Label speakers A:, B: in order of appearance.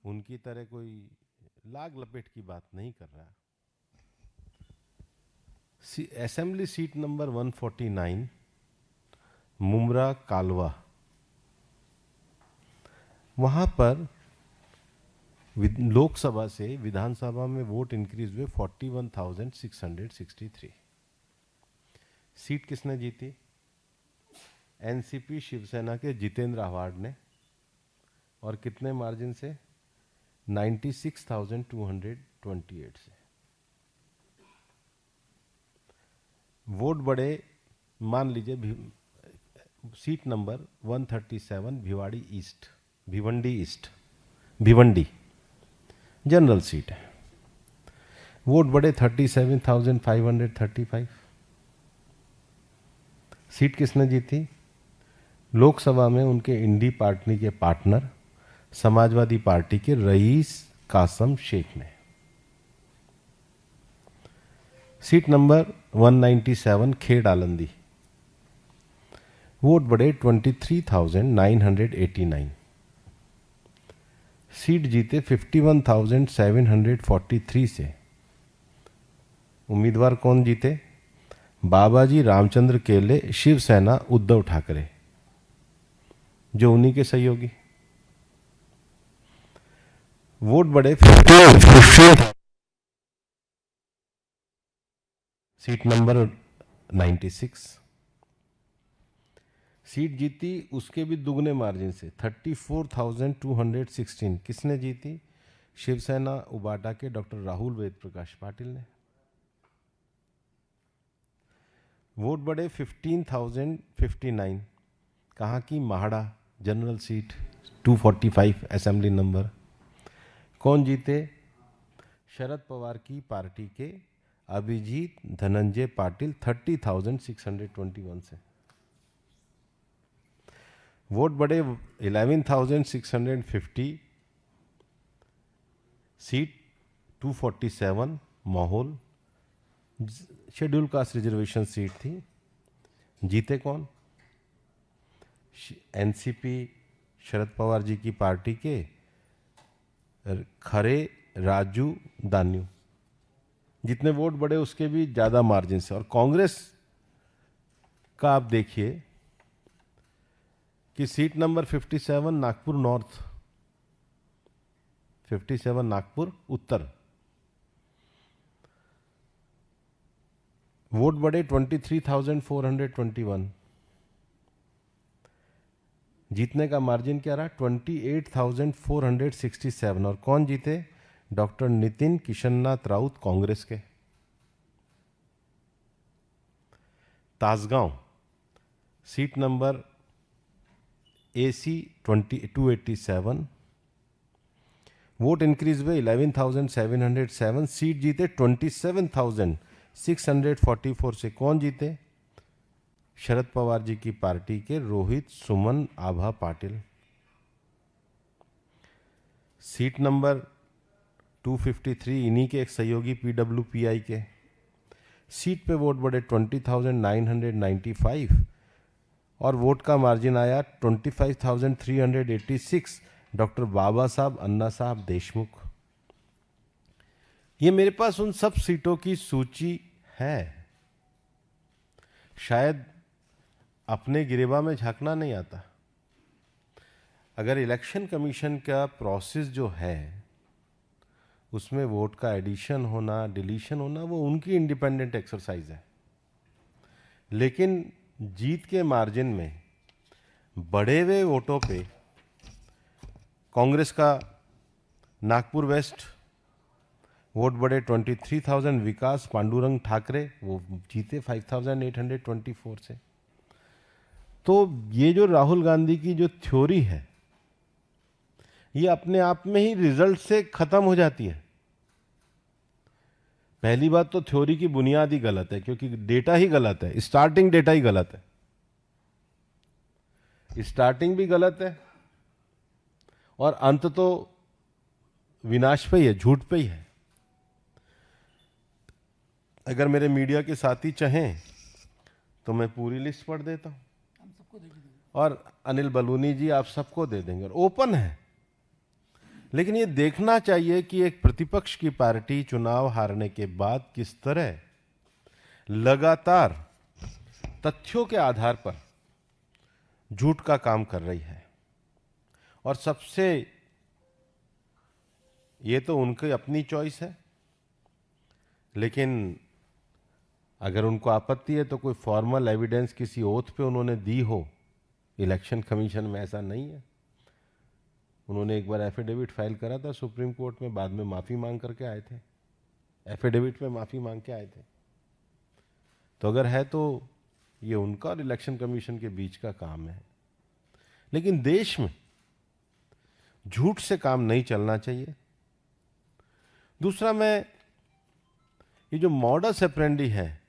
A: उनकी तरह कोई लाग लपेट की बात नहीं कर रहा। असेंबली सीट नंबर 149 मुमरा कालवा, वहां पर लोकसभा से विधानसभा में वोट इंक्रीज हुए 41,663। सीट किसने जीती? एनसीपी शिवसेना के जितेंद्र आव्हाड ने। और कितने मार्जिन से? 96,228 से। वोट बढ़े, मान लीजिए seat number 137 Bhiwandi east Bhiwandi general seat है। वोट बढ़े 37,535। सीट किसने जीती? लोकसभा में उनके इंडी पार्टी के पार्टनर समाजवादी पार्टी के रईस कासम शेख ने। सीट नंबर 197 खेड़ आलंदी, वोट बढ़े 23,989। सीट जीते 51,743 से। उम्मीदवार कौन जीते? बाबाजी रामचंद्र केले, शिवसेना उद्धव ठाकरे, जो उन्हीं के सहयोगी। वोट बढ़े 15। Seat number 96। सीट जीती उसके भी दुगने मार्जिन से 34,216। किसने जीती? शिवसेना उबाटा के डॉक्टर राहुल वेद प्रकाश पाटिल ने। वोट बढ़े 15,059। कहाँ की? MHADA general seat 245 assembly number. कौन जीते? शरद पवार की पार्टी के अभिजीत धनंजय पाटिल 30,621 से। वोट बढ़े 11,650। सीट 247 माहौल शेड्यूल कास्ट रिजर्वेशन सीट थी। जीते कौन? एनसीपी शरद पवार जी की पार्टी के खरे राजू दान्यू। जितने वोट बढ़े उसके भी ज्यादा मार्जिन से। और कांग्रेस का आप देखिए कि seat number 57 Nagpur north, 57 Nagpur उत्तर, वोट बढ़े 23,421। जीतने का मार्जिन क्या रहा? 28,467। और कौन जीते? डॉक्टर नितिन किशननाथ राउत कांग्रेस के। Tasgaon seat number AC 287, vote increase हुए 11,707। सीट जीते 27,644 से। कौन जीते? शरद पवार जी की पार्टी के रोहित सुमन आभा पाटिल। सीट नंबर 253 इन्हीं के एक सहयोगी PWPI के। सीट पे वोट बढ़े 20,995 और वोट का मार्जिन आया 25,386 डॉक्टर बाबा साहब अन्ना साहब देशमुख। ये मेरे पास उन सब सीटों की सूची है। शायद अपने गिरेबा में झांकना नहीं आता। अगर इलेक्शन कमीशन का प्रोसेस जो है उसमें वोट का एडिशन होना डिलीशन होना वो उनकी इंडिपेंडेंट एक्सरसाइज है, लेकिन जीत के मार्जिन में बढ़े हुए वोटों पे कांग्रेस का नागपुर वेस्ट वोट बढ़े 23,000। विकास पांडुरंग ठाकरे वो जीते 5,824 से। तो ये जो राहुल गांधी की जो थ्योरी है ये अपने आप में ही रिजल्ट से खत्म हो जाती है। पहली बात तो थ्योरी की बुनियाद ही गलत है, क्योंकि डेटा ही गलत है, स्टार्टिंग डेटा ही गलत है, स्टार्टिंग भी गलत है और अंत तो विनाश पे ही है, झूठ पे ही है। अगर मेरे मीडिया के साथी चाहें तो मैं पूरी लिस्ट पढ़ देता हूं, और अनिल बलूनी जी आप सबको दे देंगे, और ओपन है। लेकिन ये देखना चाहिए कि एक प्रतिपक्ष की पार्टी चुनाव हारने के बाद किस तरह लगातार तथ्यों के आधार पर झूठ का काम कर रही है। और सबसे, ये तो उनकी अपनी चॉइस है, लेकिन अगर उनको आपत्ति है तो कोई फॉर्मल एविडेंस किसी ओथ पे उन्होंने दी हो। इलेक्शन कमीशन में ऐसा नहीं है। उन्होंने एक बार एफिडेविट फाइल करा था सुप्रीम कोर्ट में, बाद में माफ़ी मांग करके आए थे, एफिडेविट में माफ़ी मांग के आए थे। तो अगर है तो ये उनका और इलेक्शन कमीशन के बीच का काम है। लेकिन देश में झूठ से काम नहीं चलना चाहिए। दूसरा, मैं ये जो मॉडस ऑपरेंडी है